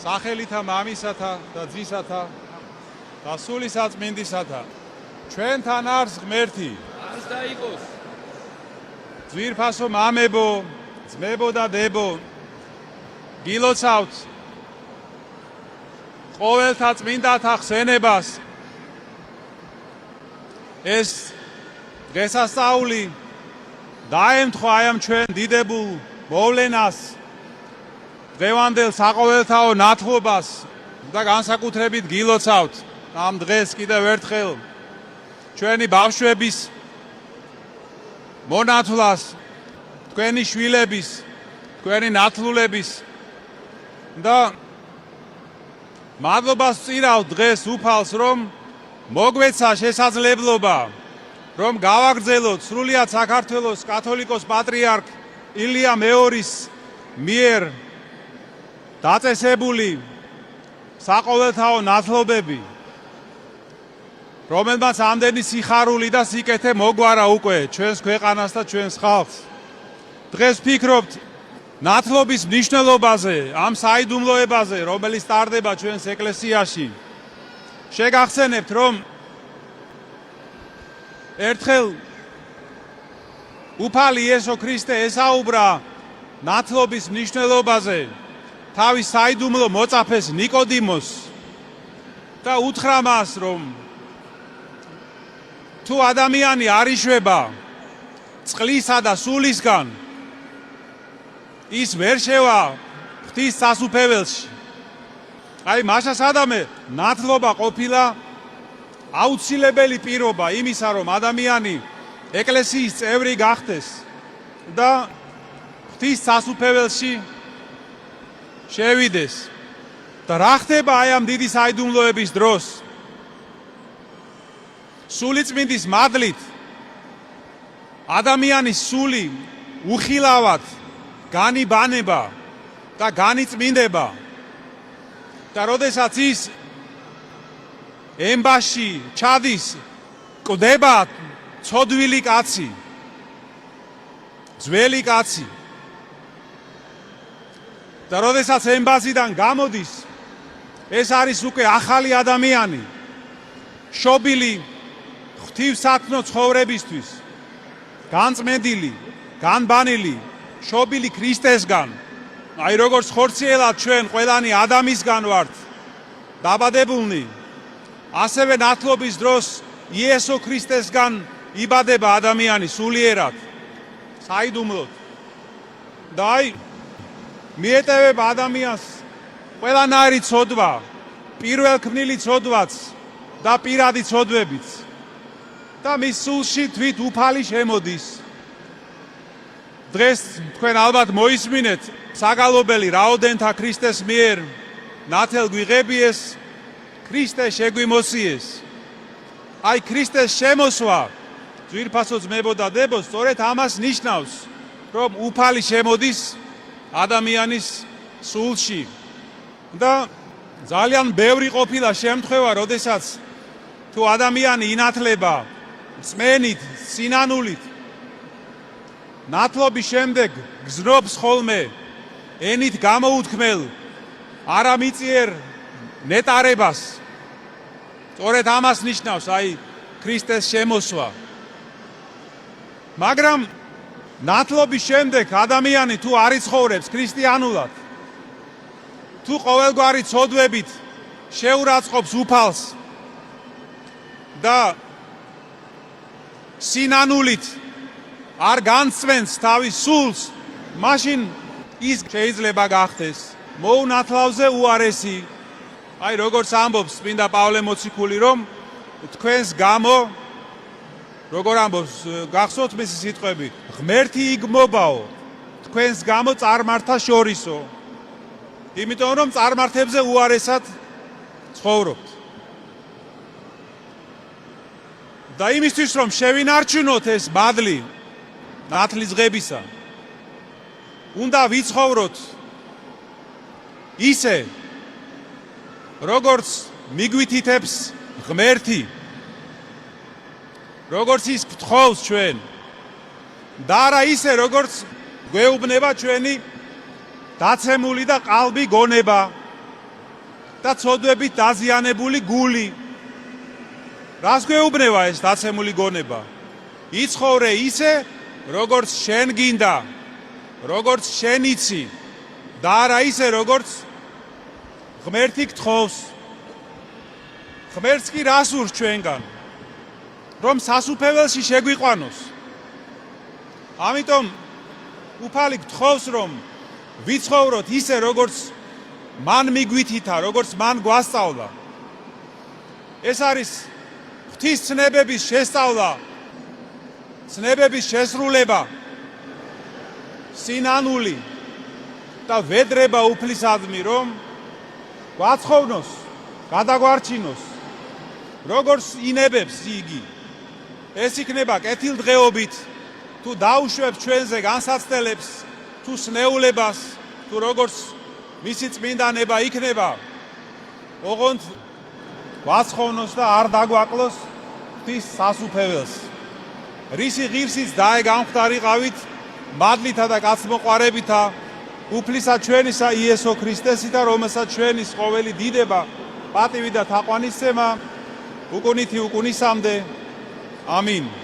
სახელითა მამისათა და ძისათა და სული საწმინდისათა ჩვენთან არის ღმერთი. არს დაიყოს. ძვირფასო მამებო, ძმებო და დებო, გილოცავთ ყოველთა წმინდათა ხსენებას. ეს დღესასწაული დაემთხვა აი ამ ჩვენ დიდებულ მოვლენას, დღევანდელ საყოველთაო ნათლობას და განსაკუთრებით გილოცავთ ამ დღეს კიდევ ერთხელ ჩვენი ბავშვების მონათლას, თქვენი შვილების, თქვენი ნათლულების და მადლობას ვწირავთ დღეს უფალს, რომ მოგვეცა შესაძლებლობა, რომ გავაგრძელოთ სრულიად საქართველოს კათოლიკოს პატრიარქ ილია მეორის მიერ დაწესებული საყოველთაო ნათლობები, რომელმაც ამდენი სიხარული და სიკეთე მოგვარა უკვე ჩვენს ქვეყანას და ჩვენს ხალხს. დღეს ვფიქრობთ ნათლობის მნიშვნელობაზე, ამ საიდუმლოებაზე, რომელიც ტარდება ჩვენს ეკლესიაში. შეგახსენებთ, რომ ერთხელ უფალი იესო ქრისტე ესაუბრა ნათლობის მნიშვნელობაზე თავის საიდუმლო მოწაფეს ნიკოდიმოს და უთხრა მას, რომ თუ ადამიანი არ იშვება წყლისა და სულისგან, ის ვერ შევა ღვთის სასუფეველში. აი მაშას ადამე ნათლობა ყოფილა აუცილებელი პირობა იმისა, რომ ადამიანი ეკლესიის წევრი გახდეს და ღვთის სასუფეველში შევიდეს. და რა ხდება აი ამ დიდი საიდუმლოების დროს? სულიწმინდის მადლით ადამიანის სული უხილავად განიბანება და განიწმინდება. და როდესაც ის ემბაში ჩადის, კვდება ცოდვილი კაცი, ძველი კაცი. და როდესაც ემბაზიდან გამოდის, ეს არის უკვე ახალი ადამიანი, შობილი ღვთივსათნო ცხოვრებისთვის, განწმენდილი, განბანილი, შობილი ქრისტესგან. აი როგორც ხორციელად ჩვენ ყველანი ადამიანისგან ვართ დაბადებულნი, ასევე ნათლობის დროს იესო ქრისტესგან იბადება ადამიანი სულიერად, საიდუმლოდ. და აი მიეტევება ადამიანს ყველანაირი ცოდვა, პირველქმნილი ცოდვაც და პირადი ცოდვებიც. და მის სულში თვით უფალი შემოდის. დღეს თქვენ ალბათ მოისმინეთ საგალობელი რაოდენთა ქრისტეს მიერ ნათელ გვიღებიეს, ქრისტე შეგვიმოსიეს. აი ქრისტეს შემოსვა, ძვირფასო ძმებო და დებო, სწორედ ამას ნიშნავს, რომ უფალი შემოდის ადამიანის სულში. და ძალიან ბევრი ყოფილა შემთხვევა, როდესაც თუ ადამიანი ინათლება წმენით, სინანულით, ნათლობის შემდეგ გზნობს ხოლმე ენით გამოუთქმელ არამიწიერ ნეტარებას. სწორედ ამას ნიშნავს აი ქრისტეს შემოსვა. მაგრამ ნათლობის შემდეგ ადამიანი თუ არ იცხოვრებს ქრისტიანულად, თუ ყოველგვარი ცოდვებით შეურაცხყოფს უფალს და სინანულით არ განწვენს თავის სულს, მაშინ ის შეიძლება გახდეს მოუნათლავზე უარესი. აი როგორც ამბობს წმინდა პავლე მოციქული, რომ თქვენს გამო, როგორ ამბობს, გახსოვთ მისი სიტყვები, ღმერთი იგმობაო თქვენს გამო წარმართა შორისო. იმიტომ რომ წარმართებზე უარესად ცხოვრობთ. და იმისთვის რომ შევინარჩუნოთ ეს მადლი ნათლის ღებისა, უნდა ვიცხოვროთ ისე, როგორც მიგვითითებს ღმერთი, როგორც ის გთხოვს ჩვენ, და არა ისე, როგორც გვეუბნება ჩვენი დაცემული და ყალბი გონება და ცოდვებით დაზიანებული გული. რას გვეუბნება ეს დაცემული გონება? იცხოვრე ისე, როგორც შენ გინდა, როგორც შენ იცი და არა ისე, როგორც ღმერთი გთხოვს. ღმერთს კი რას ურს ჩვენგან? რომ სასუფეველში შეგვიყვანოს. ამიტომ უფალი გთხოვს, რომ ვიცხოვროთ ისე, როგორც მან მიგვითითა, როგორც მან გვასწავლა. ეს არის ღვთის ცნებების შესწავლა, ცნებების შესრულება, სინანული და ვედრება უფლისადმი, რომ გვაცხოვნოს, გადაგვარჩინოს, როგორც ინებებს იგი. ეს იქნება კეთილდღეობით, თუ დაუშვებს ჩვენზე განსაცდელებს, თუ სნეულებას, თუ როგორც მისი წმინდანება იქნება, ოღონდ გვაცხოვნოს და არ დაგვაკლოს ღვთის სასუფეველს. რისი ღირსიც დაეგამხდარიყავით მადლითა და კაცმოყვარევითა უფლისა ჩვენისა იესო ქრისტესითა, რომელსაც ჩვენის ყოველი დიდება, პატივი და თაყვანისცემა უკუნითი უკუნისამდე. ამინ.